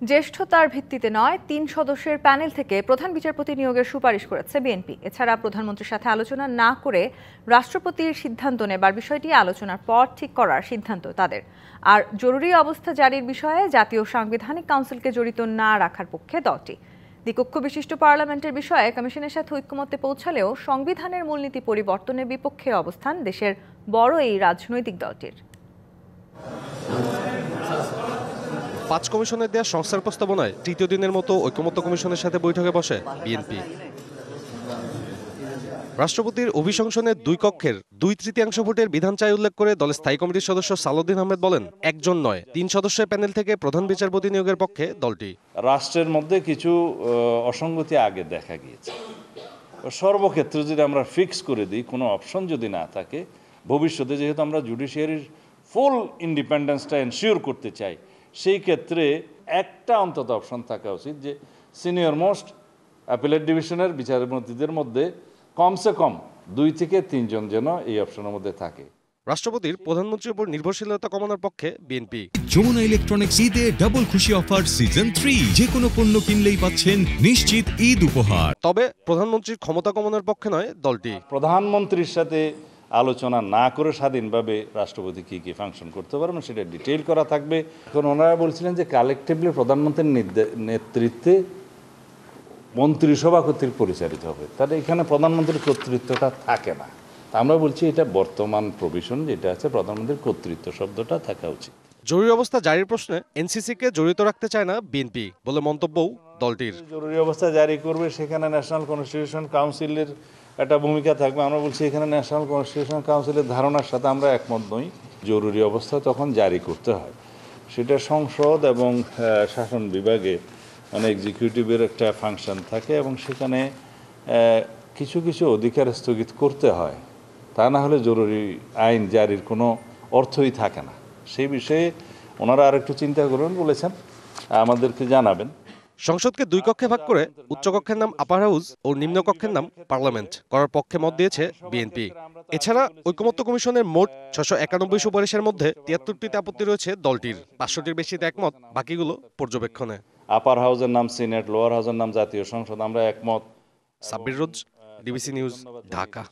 জ্যেষ্ঠতার ভিত্তিতে নয়, ৩ সদস্যের প্যানেল থেকে প্রধান বিচারপতি নিয়োগের সুপারিশ করেছে বিএনপি। এছাড়া প্রধানমন্ত্রীর সাথে আলোচনা না করে রাষ্ট্রপতির সিদ্ধান্ত নেবার বিষয়টি আলোচনার পর ঠিক করার সিদ্ধান্ত তাদের। আর জরুরি অবস্থা জারির বিষয়ে জাতীয় সাংবিধানিক কাউন্সিলকে জড়িত না রাখার পক্ষে দলটি। দ্বিকক্ষ বিশিষ্ট পার্লামেন্টের বিষয়ে কমিশনের সাথে ঐক্যমত্যে পৌঁছালেও সংবিধানের মূলনীতি পরিবর্তনের বিপক্ষে অবস্থান দেশের বড় এই রাজনৈতিক দলটির। ৫ কমিশনের দেওয়া সংস্কার প্রস্তাবনায় তৃতীয় দিনের মতো ঐকমত্য কমিশনের সাথে বৈঠকে বসে বিএনপি। রাষ্ট্রপতির অভিশংসনের ২ কক্ষের ২/৩ ভোটের বিধান চাই উল্লেখ করে দলের স্থায়ী কমিটির সদস্য সালাউদ্দিন আহমেদ বলেন, একজন নয় ৩ সদস্যের প্যানেল থেকে প্রধান বিচারপতি নিয়োগের পক্ষে দলটি। রাষ্ট্রের মধ্যে কিছু অসঙ্গতি আগে দেখা গিয়েছে। সর্বক্ষেত্রে যদি আমরা ফিক্স করে দিই, কোনো অপশন যদি না থাকে, ভবিষ্যতে যেহেতু আমরা জুডিশিয়ারির ফুল ইন্ডিপেন্ডেন্সটা এনশিওর করতে চাই, সেই ক্ষেত্রে একটা অন্তত অপশন থাকা উচিত যে সিনিয়র মোস্ট অ্যাপিলেট ডিভিশনের বিচারপতিদের মধ্যে কমসে কম ২ থেকে ৩ জন যেন এই অপশনের মধ্যে থাকে। রাষ্ট্রপতির প্রধানমন্ত্রীর উপর নির্ভরশীলতা কমানোর পক্ষে বিএনপি। যমুনা ইলেকট্রনিক্স ঈদে ডাবল খুশি অফার সিজন 3, যে কোনো পণ্য কিনলেই পাচ্ছেন নিশ্চিত ঈদ উপহার। তবে প্রধানমন্ত্রীর ক্ষমতা কমানোর পক্ষে নয় দলটি। প্রধানমন্ত্রীর সাথে আলোচনা না করে স্বাধীনভাবে রাষ্ট্রপতি কী কী ফাংশন করতে পারবেন সেটা ডিটেইল করা থাকবে। এখন ওনারা বলছিলেন যে কালেকটিভলি প্রধানমন্ত্রীর নেতৃত্বে মন্ত্রিসভা কর্তৃক পরিচালিত হবে, তাহলে এখানে প্রধানমন্ত্রীর কর্তৃত্বটা থাকে না। আমরা বলছি এটা বর্তমান প্রভিশন যেটা আছে, প্রধানমন্ত্রীর কর্তৃত্ব শব্দটা থাকা উচিত। জরুরি অবস্থা জারির প্রশ্নে এনসিসিকে জড়িত রাখতে চায় না বিএনপি বলে মন্তব্যও দলটির। জরুরি অবস্থা জারি করবে, সেখানে ন্যাশনাল কনস্টিটিউশন কাউন্সিলের একটা ভূমিকা থাকবে। আমরা বলছি এখানে ন্যাশনাল কনস্টিটিউশন কাউন্সিলের ধারণার সাথে আমরা একমত নই। জরুরি অবস্থা তখন জারি করতে হয়, সেটা সংসদ এবং শাসন বিভাগে মানে এক্সিকিউটিভের একটা ফাংশন থাকে এবং সেখানে কিছু কিছু অধিকার স্থগিত করতে হয়, তা না হলে জরুরি আইন জারির কোনো অর্থই থাকে না। সেই বিষয়ে ওনারা আর একটু চিন্তা করবেন বলেছেন, আমাদেরকে জানাবেন। সংসদকে ২ কক্ষে ভাগ করে উচ্চকক্ষের নাম আপার হাউস ও নিম্নকক্ষের নাম পার্লামেন্ট করার পক্ষে মত দিয়েছে বিএনপি। এছাড়া ঐকমত্য কমিশনের মোট ৬৯১ সুপারিশের মধ্যে ৭৩টিতে আপত্তি রয়েছে দলটির, ৫০০টির বেশিতে একমত, বাকিগুলো পর্যবেক্ষণে। আপার হাউসের নাম সিনেট, লোয়ার হাউসের নাম জাতীয় সংসদ, আমরা একমত। সাব্বির রোজ, ডিবিসি নিউজ, ঢাকা।